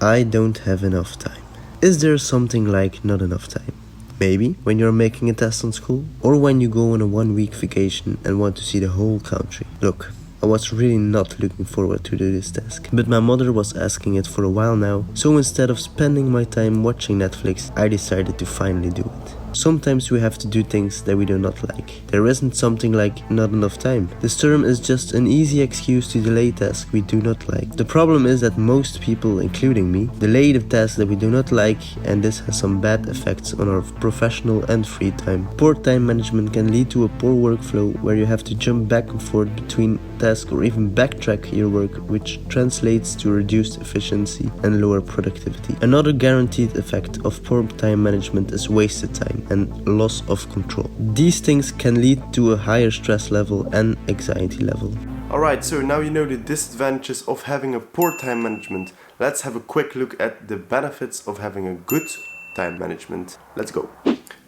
I don't have enough time. Is there something like not enough time? Maybe when you're making a test on school, or when you go on a 1 week vacation and want to see the whole country. Look, I was really not looking forward to do this task, but my mother was asking it for a while now, so instead of spending my time watching Netflix, I decided to finally do it. Sometimes we have to do things that we do not like. There isn't something like not enough time. This term is just an easy excuse to delay tasks we do not like. The problem is that most people, including me, delay the tasks that we do not like, and this has some bad effects on our professional and free time. Poor time management can lead to a poor workflow where you have to jump back and forth between tasks or even backtrack your work, which translates to reduced efficiency and lower productivity. Another guaranteed effect of poor time management is wasted time and loss of control. These things can lead to a higher stress level and anxiety level. Alright, so now you know the disadvantages of having a poor time management. Let's have a quick look at the benefits of having a good time management. Let's go.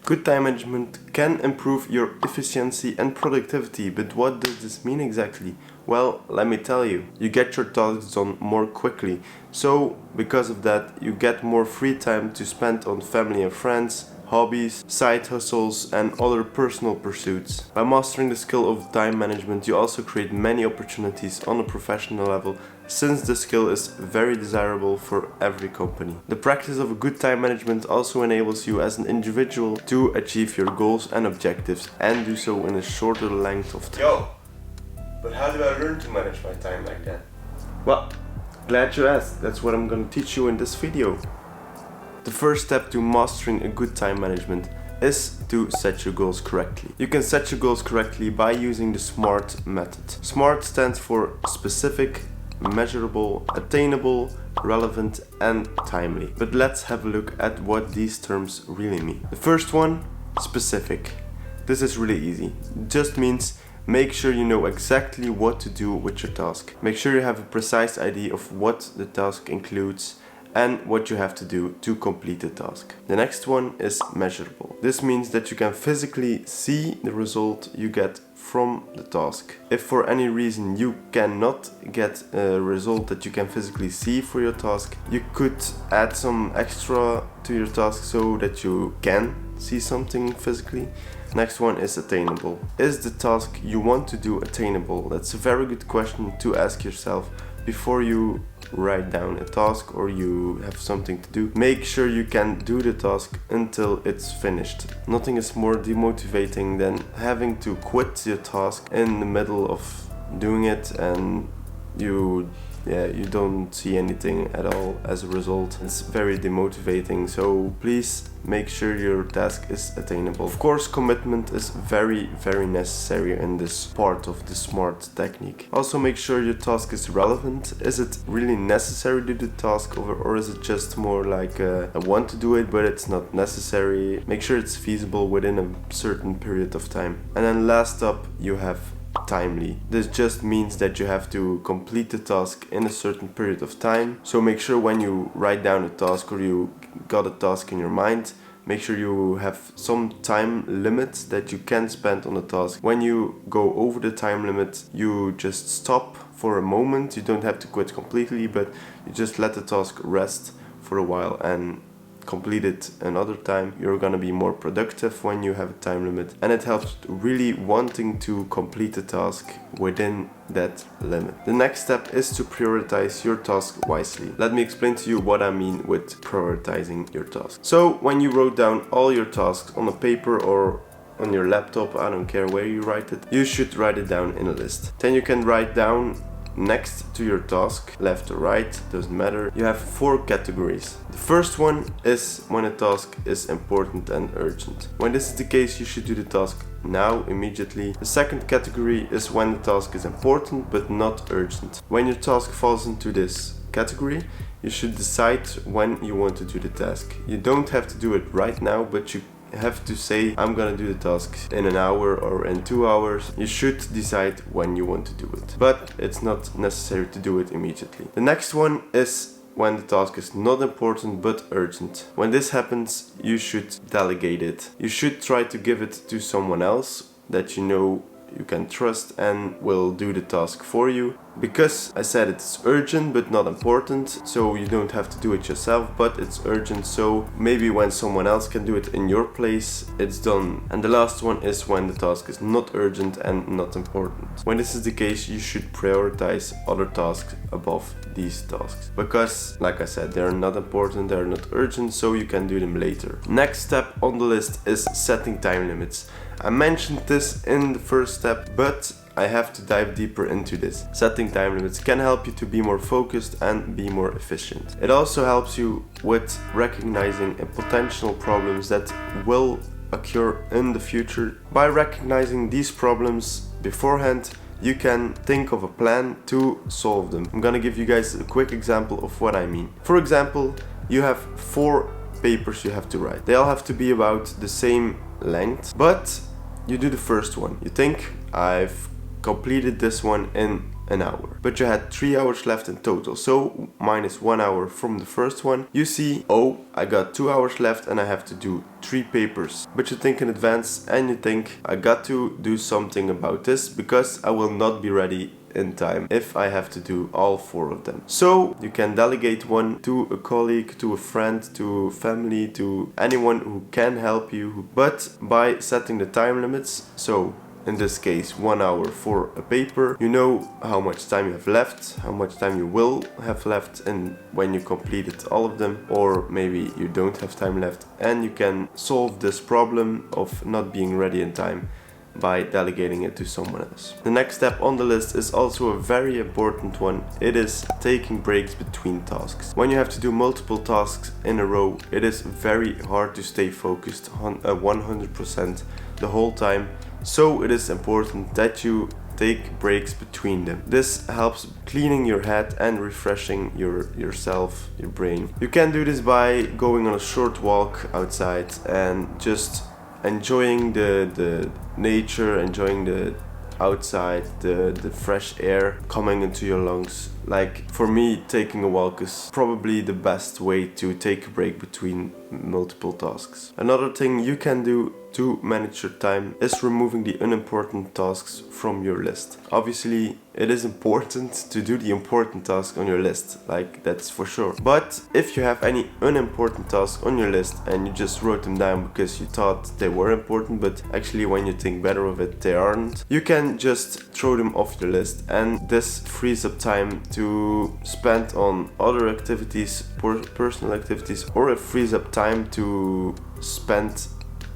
Good time management can improve your efficiency and productivity, but what does this mean exactly? Well, let me tell you. You get your tasks done more quickly. So, because of that, you get more free time to spend on family and friends, hobbies, side hustles, and other personal pursuits. By mastering the skill of time management, you also create many opportunities on a professional level, since the skill is very desirable for every company. The practice of a good time management also enables you as an individual to achieve your goals and objectives, and do so in a shorter length of time. Yo, but how do I learn to manage my time like that? Well, glad you asked. That's what I'm gonna teach you in this video. The first step to mastering a good time management is to set your goals correctly. You can set your goals correctly by using the SMART method. SMART stands for specific, measurable, attainable, relevant, and timely. But let's have a look at what these terms really mean. The first one, specific. This is really easy. It just means make sure you know exactly what to do with your task. Make sure you have a precise idea of what the task includes and what you have to do to complete the task. The next one is measurable. This means that you can physically see the result you get from the task. If for any reason you cannot get a result that you can physically see for your task, you could add some extra to your task so that you can see something physically. Next one is attainable. Is the task you want to do attainable? That's a very good question to ask yourself before you write down a task or you have something to do. Make sure you can do the task until it's finished. Nothing is more demotivating than having to quit your task in the middle of doing it and you don't see anything at all as a result. It's very demotivating, so please make sure your task is attainable. Of course, commitment is very necessary in this part of the SMART technique. Also, make sure your task is relevant. Is it really necessary to do the task or is it just more like I want to do it but it's not necessary? Make sure it's feasible within a certain period of time. And then last up, you have timely. This just means that you have to complete the task in a certain period of time. So make sure when you write down a task or you got a task in your mind, make sure you have some time limit that you can spend on the task. When you go over the time limit, you just stop for a moment. You don't have to quit completely, but you just let the task rest for a while and complete it another time. You're gonna be more productive when you have a time limit, and it helps really wanting to complete the task within that limit. The next step is to prioritize your task wisely. Let me explain to you what I mean with prioritizing your task. So when you wrote down all your tasks on a paper or on your laptop, I don't care where you write it, you should write it down in a list. Then you can write down next to your task, left or right, doesn't matter. You have 4 categories. The first one is when a task is important and urgent. When this is the case, you should do the task now, immediately. The second category is when the task is important but not urgent. When your task falls into this category, you should decide when you want to do the task. You don't have to do it right now, but you have to say, I'm gonna do the task in an hour or in 2 hours. You should decide when you want to do it, but it's not necessary to do it immediately. The next one is when the task is not important but urgent. When this happens, you should delegate it. You should try to give it to someone else that you know you can trust and will do the task for you. because I said it's urgent but not important, so you don't have to do it yourself, but it's urgent, so maybe when someone else can do it in your place, it's done. And the last one is when the task is not urgent and not important. When this is the case, you should prioritize other tasks above these tasks, because like I said, they're not important, they're not urgent, so you can do them later. Next step on the list is setting time limits. I mentioned this in the first step, but I have to dive deeper into this. Setting time limits can help you to be more focused and be more efficient. It also helps you with recognizing potential problems that will occur in the future. By recognizing these problems beforehand, you can think of a plan to solve them. I'm gonna give you guys a quick example of what I mean. For example, you have 4 papers you have to write. They all have to be about the same length, but you do the first one. You think, I've completed this one in an hour, but you had 3 hours left in total, so minus 1 hour from the first one. You see, oh, I got 2 hours left and I have to do 3 papers, but you think in advance and you think, I got to do something about this because I will not be ready in time if I have to do all 4 of them. So you can delegate one to a colleague, to a friend, to family, to anyone who can help you, but by setting the time limits, so in this case 1 hour for a paper, you know how much time you have left, how much time you will have left, and when you completed all of them, or maybe you don't have time left, and you can solve this problem of not being ready in time by delegating it to someone else. The next step on the list is also a very important one. It is taking breaks between tasks. When you have to do multiple tasks in a row, it is very hard to stay focused on 100% the whole time. So it is important that you take breaks between them. This helps cleaning your head and refreshing yourself, your brain. You can do this by going on a short walk outside and just enjoying the nature, enjoying the outside, the fresh air coming into your lungs. Like for me, taking a walk is probably the best way to take a break between multiple tasks. Another thing you can do to manage your time is removing the unimportant tasks from your list. Obviously, it is important to do the important task on your list, like that's for sure. But if you have any unimportant tasks on your list and you just wrote them down because you thought they were important, but actually when you think better of it, they aren't, you can just throw them off your list, and this frees up time to spend on other activities, personal activities, or it frees up time to spend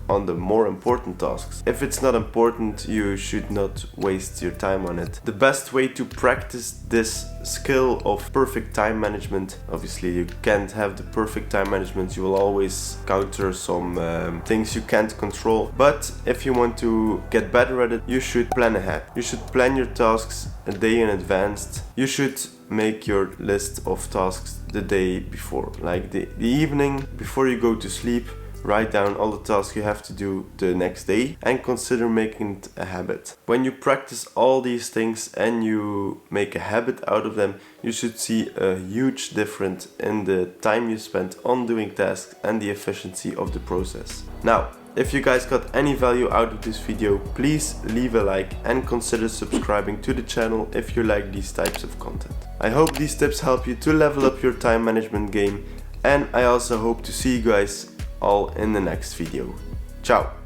on the more important tasks. If it's not important, you should not waste your time on it. The best way to practice this skill of perfect time management, obviously you can't have the perfect time management, you will always counter some things you can't control, but if you want to get better at it, you should plan ahead. You should plan your tasks a day in advance. You should make your list of tasks the day before, like the evening before you go to sleep. Write down all the tasks you have to do the next day and consider making it a habit. When you practice all these things and you make a habit out of them, you should see a huge difference in the time you spend on doing tasks and the efficiency of the process. Now, if you guys got any value out of this video, please leave a like and consider subscribing to the channel if you like these types of content. I hope these tips help you to level up your time management game, and I also hope to see you guys all in the next video. Ciao!